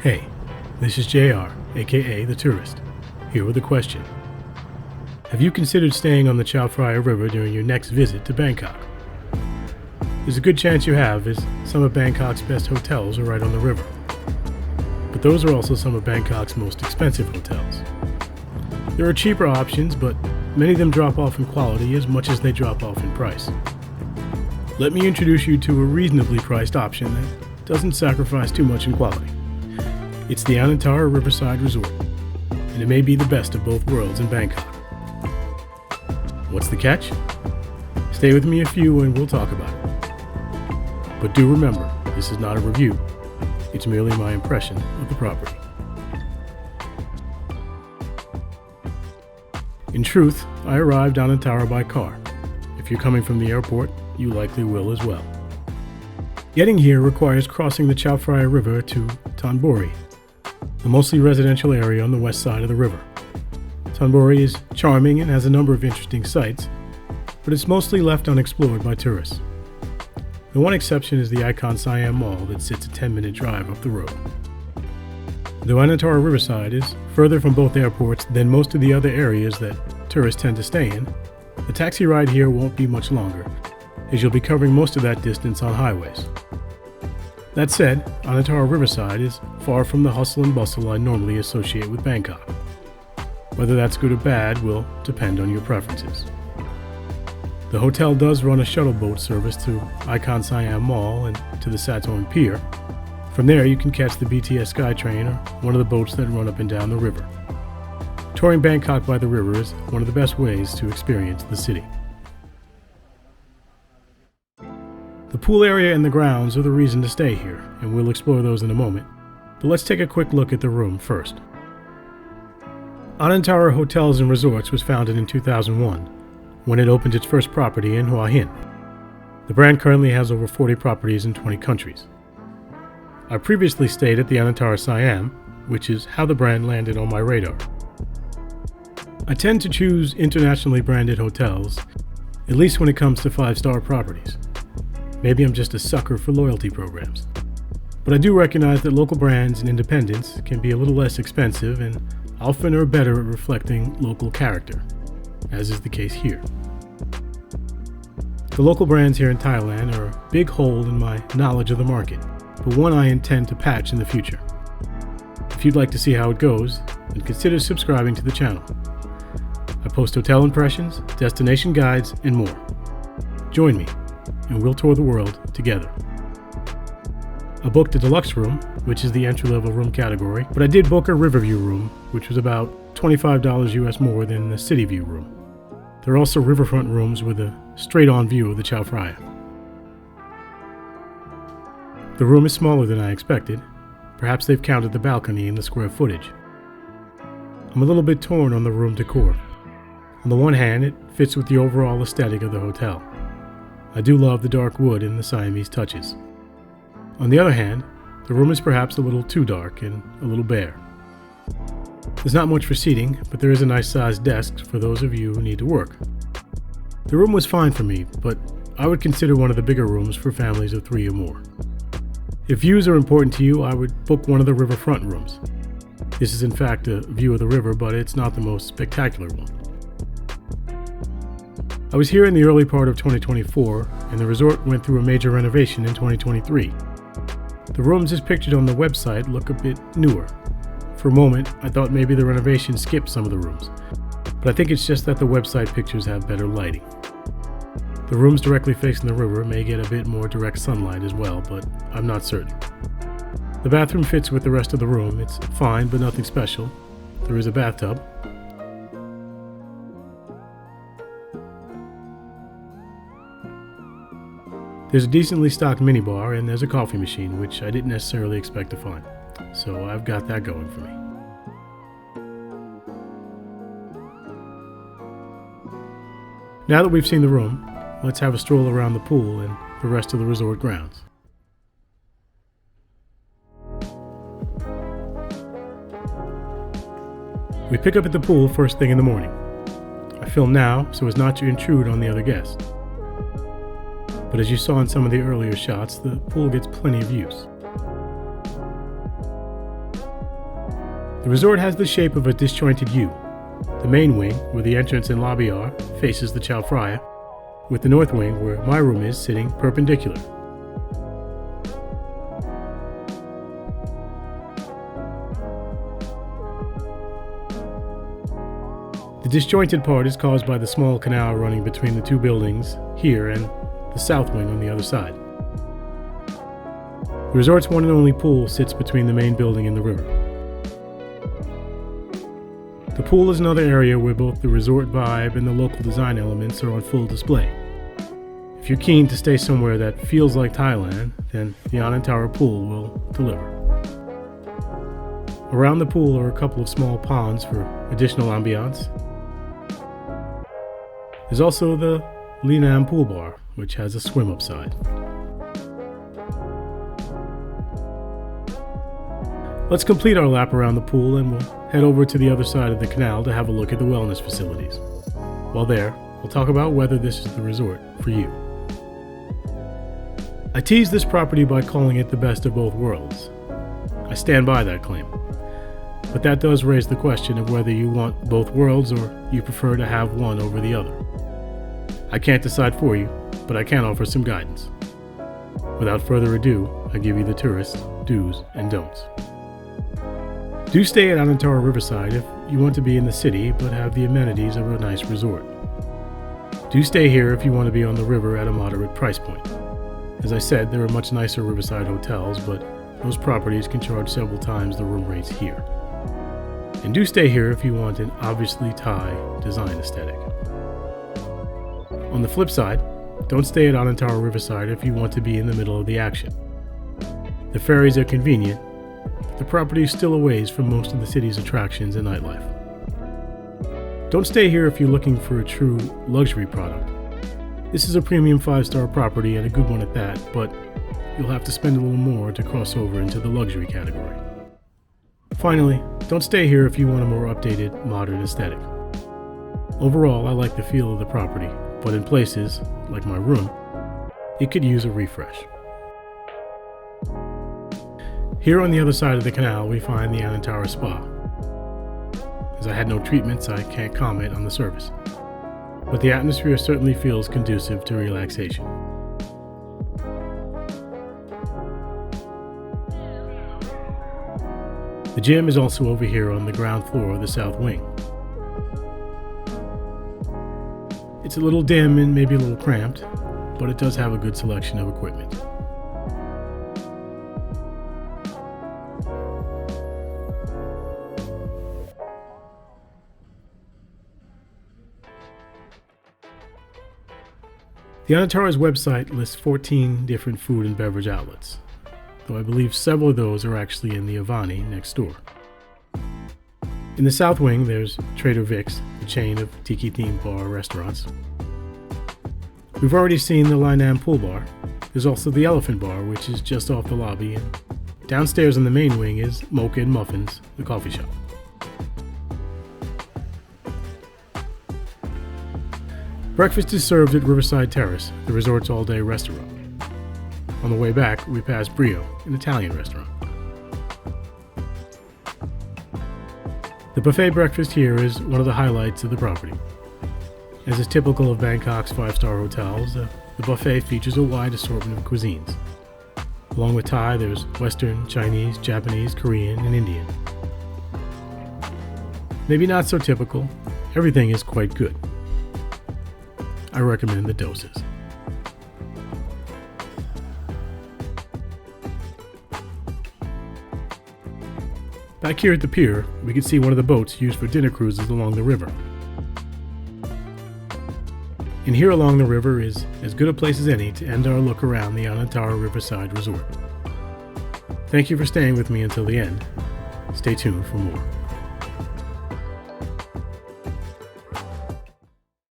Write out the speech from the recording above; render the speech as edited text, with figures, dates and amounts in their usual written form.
Hey, this is JR, aka The Tourist, here with a question. Have you considered staying on the Phraya River during your next visit to Bangkok? There's a good chance you have, as some of Bangkok's best hotels are right on the river. But those are also some of Bangkok's most expensive hotels. There are cheaper options, but many of them drop off in quality as much as they drop off in price. Let me introduce you to a reasonably priced option that doesn't sacrifice too much in quality. It's the Anantara Riverside Resort, and it may be the best of both worlds in Bangkok. What's the catch? Stay with me a few and we'll talk about it. But do remember, this is not a review. It's merely my impression of the property. In truth, I arrived on Anantara by car. If you're coming from the airport, you likely will as well. Getting here requires crossing the Phraya River to Thonburi, a mostly residential area on the west side of the river. Thonburi is charming and has a number of interesting sights, but it's mostly left unexplored by tourists. The one exception is the icon Siam Mall that sits a 10-minute drive up the road. Though Anantara Riverside is further from both airports than most of the other areas that tourists tend to stay in, the taxi ride here won't be much longer, as you'll be covering most of that distance on highways. That said, Anantara Riverside is far from the hustle and bustle I normally associate with Bangkok. Whether that's good or bad will depend on your preferences. The hotel does run a shuttle boat service to Icon Siam Mall and to the Satorn Pier. From there you can catch the BTS SkyTrain or one of the boats that run up and down the river. Touring Bangkok by the river is one of the best ways to experience the city. The pool area and the grounds are the reason to stay here, and we'll explore those in a moment. But let's take a quick look at the room first. Anantara Hotels and Resorts was founded in 2001, when it opened its first property in Hua Hin. The brand currently has over 40 properties in 20 countries. I previously stayed at the Anantara Siam, which is how the brand landed on my radar. I tend to choose internationally branded hotels, at least when it comes to 5-star properties. Maybe I'm just a sucker for loyalty programs. But I do recognize that local brands and independents can be a little less expensive and often are better at reflecting local character, as is the case here. The local brands here in Thailand are a big hole in my knowledge of the market, but one I intend to patch in the future. If you'd like to see how it goes, then consider subscribing to the channel. I post hotel impressions, destination guides, and more. Join me, and we'll tour the world together. I booked a deluxe room, which is the entry-level room category, but I did book a Riverview room, which was about $25 US more than the City View room. There are also riverfront rooms with a straight-on view of the Phraya. The room is smaller than I expected. Perhaps they've counted the balcony in the square footage. I'm a little bit torn on the room decor. On the one hand, it fits with the overall aesthetic of the hotel. I do love the dark wood and the Siamese touches. On the other hand, the room is perhaps a little too dark and a little bare. There's not much for seating, but there is a nice sized desk for those of you who need to work. The room was fine for me, but I would consider one of the bigger rooms for families of 3 or more. If views are important to you, I would book one of the riverfront rooms. This is in fact a view of the river, but it's not the most spectacular one. I was here in the early part of 2024, and the resort went through a major renovation in 2023. The rooms as pictured on the website look a bit newer. For a moment, I thought maybe the renovation skipped some of the rooms, but I think it's just that the website pictures have better lighting. The rooms directly facing the river may get a bit more direct sunlight as well, but I'm not certain. The bathroom fits with the rest of the room. It's fine, but nothing special. There is a bathtub. There's a decently stocked minibar, and there's a coffee machine, which I didn't necessarily expect to find. So I've got that going for me. Now that we've seen the room, let's have a stroll around the pool and the rest of the resort grounds. We pick up at the pool first thing in the morning. I film now so as not to intrude on the other guests. But as you saw in some of the earlier shots, the pool gets plenty of use. The resort has the shape of a disjointed U. The main wing, where the entrance and lobby are, faces the Chao Phraya, with the north wing, where my room is, sitting perpendicular. The disjointed part is caused by the small canal running between the two buildings here and the south wing on the other side. The resort's one and only pool sits between the main building and the river. The pool is another area where both the resort vibe and the local design elements are on full display. If you're keen to stay somewhere that feels like Thailand, then the Anantara pool will deliver. Around the pool are a couple of small ponds for additional ambiance. There's also the Linam pool bar, which has a swim upside. Let's complete our lap around the pool and we'll head over to the other side of the canal to have a look at the wellness facilities. While there, we'll talk about whether this is the resort for you. I tease this property by calling it the best of both worlds. I stand by that claim. But that does raise the question of whether you want both worlds or you prefer to have one over the other. I can't decide for you, but I can offer some guidance. Without further ado, I give you the tourist do's and don'ts. Do stay at Anantara Riverside if you want to be in the city but have the amenities of a nice resort. Do stay here if you want to be on the river at a moderate price point. As I said, there are much nicer riverside hotels, but those properties can charge several times the room rates here. And do stay here if you want an obviously Thai design aesthetic. On the flip side, don't stay at Anantara Riverside if you want to be in the middle of the action. The ferries are convenient, but the property is still a ways from most of the city's attractions and nightlife. Don't stay here if you're looking for a true luxury product. This is a premium 5-star property and a good one at that, but you'll have to spend a little more to cross over into the luxury category. Finally, don't stay here if you want a more updated, modern aesthetic. Overall, I like the feel of the property, but in places, like my room, it could use a refresh. Here on the other side of the canal, we find the Anantara Spa. As I had no treatments, I can't comment on the service, but the atmosphere certainly feels conducive to relaxation. The gym is also over here on the ground floor of the south wing. It's a little dim and maybe a little cramped, but it does have a good selection of equipment. The Anantara's website lists 14 different food and beverage outlets, though I believe several of those are actually in the Avani next door. In the south wing, there's Trader Vic's, the chain of tiki-themed bar restaurants. We've already seen the Linam pool bar. There's also the Elephant Bar, which is just off the lobby, and downstairs in the main wing is Mocha and Muffins, the coffee shop. Breakfast is served at Riverside Terrace, the resort's all-day restaurant. On the way back, we pass Brio, an Italian restaurant. The buffet breakfast here is one of the highlights of the property. As is typical of Bangkok's 5-star hotels, the buffet features a wide assortment of cuisines. Along with Thai, there's Western, Chinese, Japanese, Korean, and Indian. Maybe not so typical, everything is quite good. I recommend the doses. Back here at the pier, we can see one of the boats used for dinner cruises along the river. And here along the river is as good a place as any to end our look around the Anantara Riverside Resort. Thank you for staying with me until the end. Stay tuned for more.